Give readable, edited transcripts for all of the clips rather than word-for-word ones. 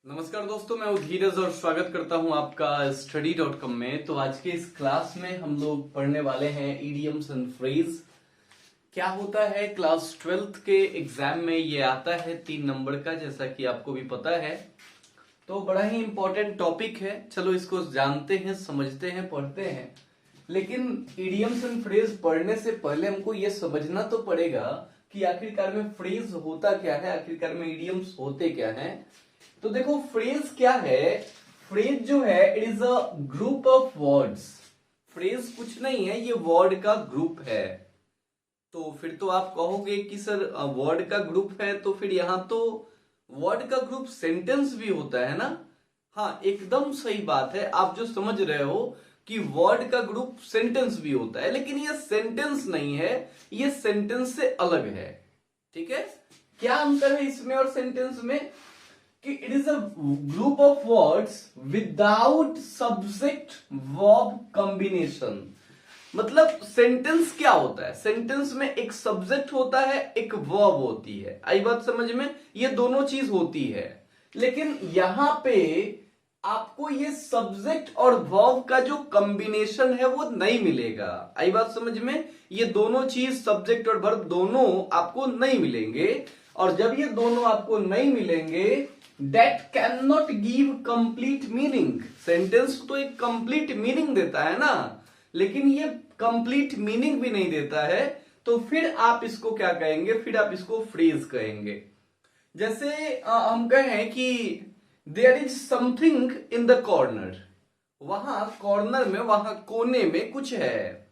नमस्कार दोस्तों, मैं धीरज और स्वागत करता हूं आपका study.com में। तो आज के इस क्लास में हम लोग पढ़ने वाले हैं इडियम्स एंड फ्रेज। क्या होता है, क्लास 12th के एग्जाम में ये आता है 3 नंबर का, जैसा कि आपको भी पता है। तो बड़ा ही इंपॉर्टेंट टॉपिक है। चलो इसको जानते हैं, समझते हैं, पढ़ते हैं। लेकिन इडियम्स एंड फ्रेज पढ़ने से पहले हमको ये समझना तो पड़ेगा कि आखिरकार में फ्रेज होता क्या है, आखिरकार में इडियम्स होते क्या हैं। तो देखो, फ्रेज क्या है। फ्रेज जो है, it is a group of words. Phrase कुछ नहीं है, ये वर्ड का ग्रुप है। तो फिर तो आप कहोगे कि सर वर्ड का ग्रुप है, तो फिर यहां तो वर्ड का ग्रुप सेंटेंस भी होता है ना। हाँ, एकदम सही बात है। आप जो समझ रहे हो कि वर्ड का ग्रुप सेंटेंस भी होता है, लेकिन ये सेंटेंस नहीं है, ये सेंटेंस से अलग है। ठीक है, क्या अंतर है इसमें और सेंटेंस में? कि it is a group of words without subject verb combination. मतलब सेंटेंस क्या होता है? सेंटेंस में एक सब्जेक्ट होता है, एक वर्ब होती है। आई बात समझ में? ये दोनों चीज होती है। लेकिन यहां पे आपको ये सब्जेक्ट और वर्ब का जो कॉम्बिनेशन है वो नहीं मिलेगा। आई बात समझ में? ये दोनों चीज, सब्जेक्ट और वर्ब दोनों आपको नहीं मिलेंगे। और जब ये दोनों आपको नहीं मिलेंगे, that can not give complete meaning. Sentence तो एक कंप्लीट मीनिंग देता है ना, लेकिन ये कंप्लीट मीनिंग भी नहीं देता है। तो फिर आप इसको क्या कहेंगे? फिर आप इसको फ्रेज कहेंगे। जैसे हम कहें कि there is something in the corner. वहां कॉर्नर में, वहां कोने में कुछ है।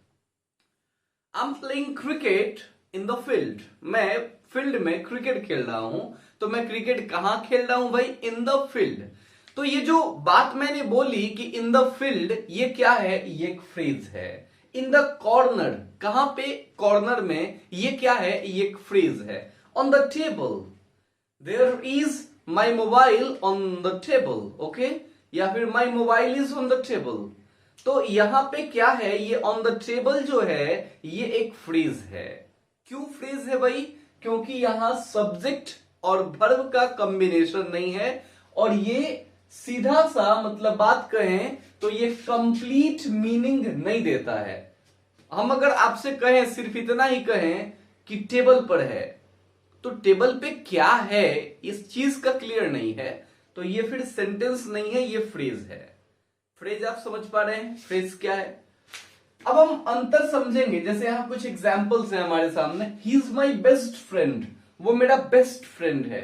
I am playing cricket in the field. मैं फील्ड में क्रिकेट खेल रहा हूं। तो मैं क्रिकेट कहां खेल रहा हूं भाई? इन द फील्ड। तो ये जो बात मैंने बोली कि इन द फील्ड, ये क्या है? ये एक फ्रेज है। इन द कॉर्नर, कहां पे? कॉर्नर में, ये क्या है? ये एक फ्रेज है। On the table, there is my mobile on the table. Okay, या फिर my mobile is on the table. तो यहां पे क्या है? ये ऑन द टेबल जो है, ये एक फ्रेज है। क्यों फ्रेज है भाई? क्योंकि यहां सब्जेक्ट और वर्ब का कॉम्बिनेशन नहीं है। और ये सीधा सा मतलब बात कहें तो ये कंप्लीट मीनिंग नहीं देता है। हम अगर आपसे कहें, सिर्फ इतना ही कहें कि टेबल पर है, तो टेबल पे क्या है इस चीज का क्लियर नहीं है, तो ये फिर सेंटेंस नहीं है, ये फ्रेज है। फ्रेज आप समझ पा रहे हैं? फ्रेज क्या है? अब हम अंतर समझेंगे। जैसे यहां कुछ एग्जाम्पल्स हैं हमारे सामने। He is my best friend, वो मेरा बेस्ट फ्रेंड है।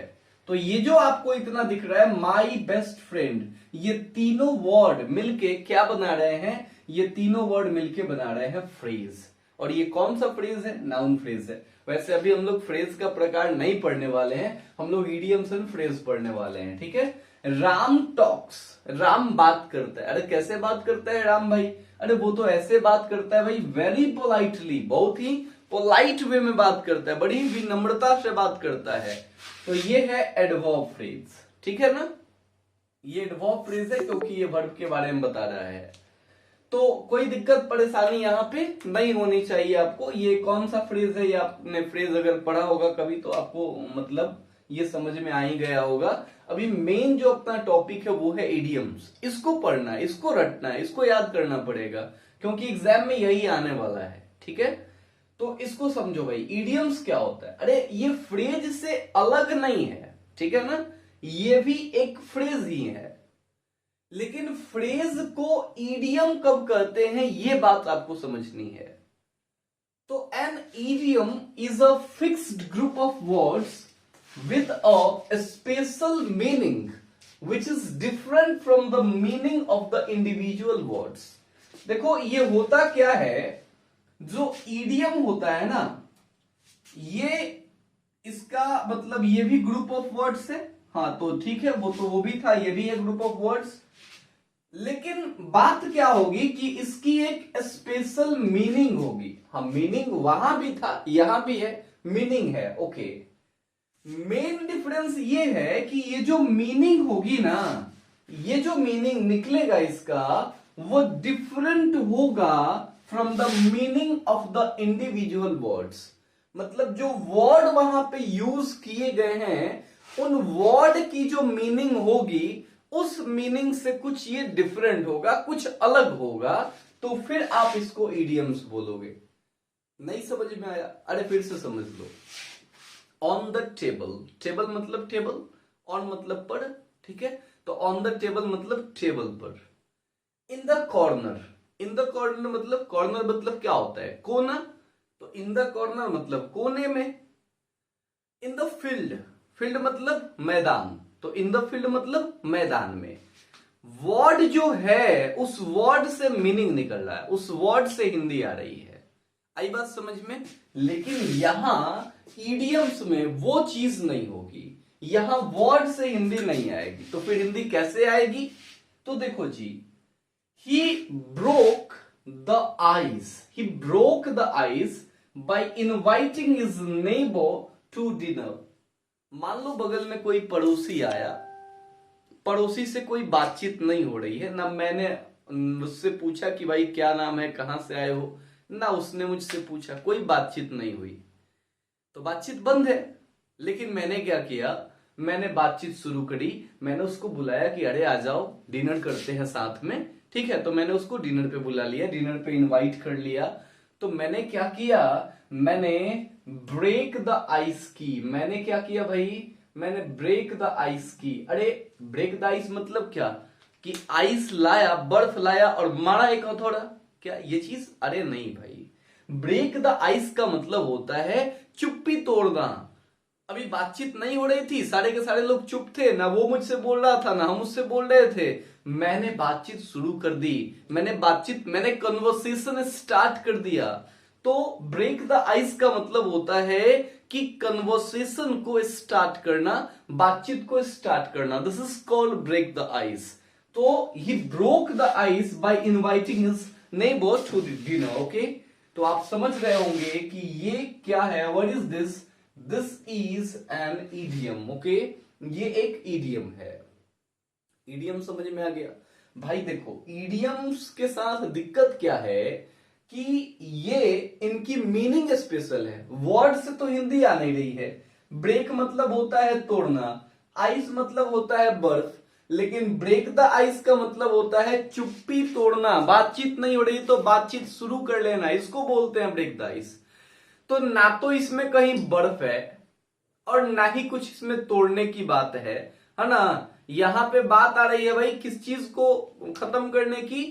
तो ये जो आपको इतना दिख रहा है, माई बेस्ट फ्रेंड, ये तीनों वर्ड मिलके क्या बना रहे हैं? ये तीनों वर्ड मिलके बना रहे हैं फ्रेज। और ये कौन सा फ्रेज है? नाउन फ्रेज है। वैसे अभी हम लोग फ्रेज का प्रकार नहीं पढ़ने वाले हैं, हम लोग इडियम्स एंड फ्रेज पढ़ने वाले हैं। ठीक है। राम टॉक्स, राम बात करता है। अरे कैसे बात करता है राम भाई? अरे वो तो ऐसे बात करता है भाई, वेरी पोलाइटली, बहुत ही पोलाइट वे में बात करता है, बड़ी विनम्रता से बात करता है। तो ये है एडवर्ब फ्रेज। ठीक है ना? ये एडवर्ब फ्रेज है क्योंकि ये वर्ब के बारे में बता रहा है। तो कोई दिक्कत परेशानी यहाँ पे नहीं होनी चाहिए आपको। ये कौन सा फ्रेज है? ये आपने फ्रेज अगर पढ़ा होगा कभी तो आपको मतलब ये समझ में आ ही गया होगा। अभी मेन जो अपना टॉपिक है वो है इडियम्स। इसको पढ़ना है, इसको रटना है, इसको याद करना पड़ेगा, क्योंकि एग्जाम में यही आने वाला है। ठीक है, तो इसको समझो भाई। इडियम्स क्या होता है? अरे ये फ्रेज से अलग नहीं है, ठीक है ना? ये भी एक फ्रेज ही है। लेकिन फ्रेज को इडियम कब कहते हैं, ये बात आपको समझनी है। तो an idiom is a fixed group of words with a special meaning which is different from the meaning of the individual words। देखो ये होता क्या है, जो ईडियम होता है ना, ये इसका मतलब ये भी ग्रुप ऑफ वर्ड्स है। हाँ तो ठीक है, वो भी था, ये भी है ग्रुप ऑफ वर्ड्स। लेकिन बात क्या होगी कि इसकी एक स्पेशल मीनिंग होगी। हाँ, मीनिंग वहां भी था, यहां भी है, मीनिंग है। ओके, मेन डिफरेंस ये है कि ये जो मीनिंग होगी ना, ये जो मीनिंग निकलेगा इसका, वो डिफरेंट होगा from the meaning of the individual words. मतलब जो वर्ड वहां पे यूज किए गए हैं उन वर्ड की जो मीनिंग होगी उस मीनिंग से कुछ ये डिफरेंट होगा, कुछ अलग होगा, तो फिर आप इसको इडियम्स बोलोगे। नहीं समझ में आया? अरे फिर से समझ लो। ऑन द टेबल, टेबल मतलब टेबल, ऑन मतलब पर, ठीक है? तो ऑन द टेबल मतलब टेबल पर। इन the corner, in the corner मतलब, कॉर्नर मतलब क्या होता है? कोना। तो इन द कॉर्नर मतलब कोने में। इन द फील्ड, फील्ड मतलब मैदान, तो इन द फील्ड मतलब मैदान में। वर्ड जो है उस वर्ड से मीनिंग निकल रहा है, उस वर्ड से हिंदी आ रही है। आई बात समझ में? लेकिन यहां ईडियम्स में वो चीज नहीं होगी, यहां वर्ड से हिंदी नहीं आएगी। तो फिर हिंदी कैसे आएगी? तो देखो जी, he broke the ice, he broke the ice by inviting his neighbor to dinner। मान लो बगल में कोई पड़ोसी आया, पड़ोसी से कोई बातचीत नहीं हो रही है, ना मैंने उससे पूछा कि भाई क्या नाम है, कहां से आए हो, ना उसने मुझसे पूछा, कोई बातचीत नहीं हुई, तो बातचीत बंद है। लेकिन मैंने क्या किया, मैंने बातचीत शुरू करी, मैंने उसको बुलाया कि अरे आ जाओ डिनर करते हैं साथ में, ठीक है? तो मैंने उसको डिनर पे बुला लिया, डिनर पे इनवाइट कर लिया। तो मैंने क्या किया, मैंने ब्रेक द आइस की, मैंने क्या किया भाई, मैंने ब्रेक द आइस की। अरे ब्रेक द आइस मतलब क्या, कि आइस लाया, बर्फ लाया और मारा एक हथौड़ा, क्या ये चीज? अरे नहीं भाई, ब्रेक द आइस का मतलब होता है चुप्पी तोड़ना। अभी बातचीत नहीं हो रही थी, सारे के सारे लोग चुप थे, ना वो मुझसे बोल रहा था ना हम उससे बोल रहे थे, मैंने बातचीत शुरू कर दी, मैंने कन्वर्सेशन स्टार्ट कर दिया। तो ब्रेक द आइस का मतलब होता है कि कन्वर्सेशन को स्टार्ट करना, बातचीत को स्टार्ट करना। This is called break the ice. तो he broke the ice by inviting his neighbour to the dinner. Okay, तो आप समझ रहे होंगे कि ये क्या है, what is this? This is an idiom. Okay, ये एक ईडियम है। ईडियम समझ में आ गया? भाई देखो, ईडियम्स के साथ दिक्कत क्या है कि ये इनकी मीनिंग स्पेशल है, वर्ड से तो हिंदी आ नहीं रही है। ब्रेक मतलब होता है तोड़ना, आइस मतलब होता है बर्फ, लेकिन ब्रेक द आइस का मतलब होता है चुप्पी तोड़ना, बातचीत नहीं हो रही तो बातचीत शुरू कर लेना, इसको बोलते हैं ब्रेक द आइस। तो ना तो इसमें कहीं बर्फ है और ना ही कुछ इसमें तोड़ने की बात है ना? यहां पे बात आ रही है भाई किस चीज को खत्म करने की,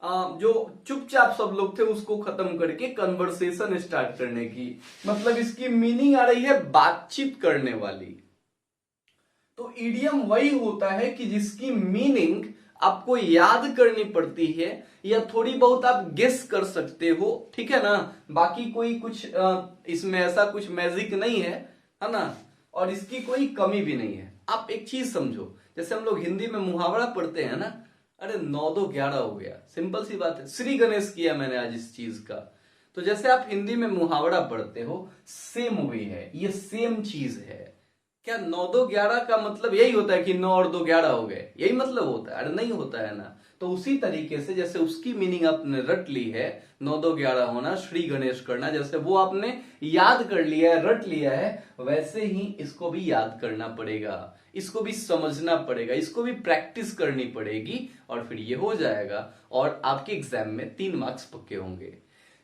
जो चुपचाप सब लोग थे उसको खत्म करके कन्वर्सेशन स्टार्ट करने की। मतलब इसकी मीनिंग आ रही है बातचीत करने वाली। तो इडियम वही होता है कि जिसकी मीनिंग आपको याद करनी पड़ती है या थोड़ी बहुत आप गेस कर सकते हो, ठीक है ना? बाकी कोई कुछ इसमें ऐसा कुछ मैजिक नहीं है ना? और इसकी कोई कमी भी नहीं है। आप एक चीज समझो, जैसे हम लोग हिंदी में मुहावरा पढ़ते हैं ना, अरे 9-2-11 हो गया, सिंपल सी बात है। श्री गणेश किया मैंने आज इस चीज का। तो जैसे आप हिंदी में मुहावरा पढ़ते हो, सेम वे है, ये सेम चीज है। क्या 9-2-11 का मतलब यही होता है कि 9 और 2 11 हो गए, यही मतलब होता है? अरे नहीं होता है ना। तो उसी तरीके से जैसे उसकी मीनिंग आपने रट ली है, 9-2-11 होना, श्री गणेश करना, जैसे वो आपने याद कर लिया है, रट लिया है, वैसे ही इसको भी याद करना पड़ेगा, इसको भी समझना पड़ेगा, इसको भी प्रैक्टिस करनी पड़ेगी, और फिर ये हो जाएगा और आपके एग्जाम में 3 मार्क्स पक्के होंगे।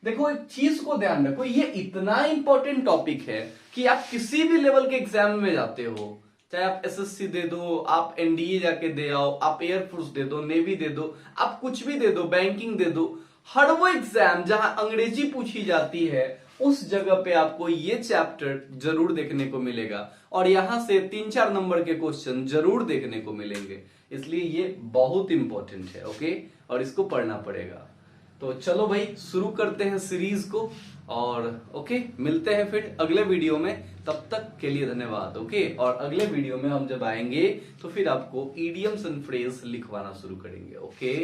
देखो एक चीज को ध्यान रखो, ये इतना इंपॉर्टेंट टॉपिक है कि आप किसी भी लेवल के एग्जाम में जाते हो, चाहे आप एसएससी दे दो, आप एनडीए जाके दे आओ, आप एयरफोर्स दे दो, नेवी दे दो, आप कुछ भी दे दो, बैंकिंग दे दो, हर वो एग्जाम जहां अंग्रेजी पूछी जाती है उस जगह पे आपको ये चैप्टर जरूर देखने को मिलेगा, और यहां से 3-4 नंबर के क्वेश्चन जरूर देखने को मिलेंगे। इसलिए ये बहुत इंपॉर्टेंट है। ओके, और इसको पढ़ना पड़ेगा। तो चलो भाई शुरू करते हैं सीरीज को, और ओके मिलते हैं फिर अगले वीडियो में। तब तक के लिए धन्यवाद। ओके, और अगले वीडियो में हम जब आएंगे तो फिर आपको इडियम्स एंड फ्रेज लिखवाना शुरू करेंगे। ओके।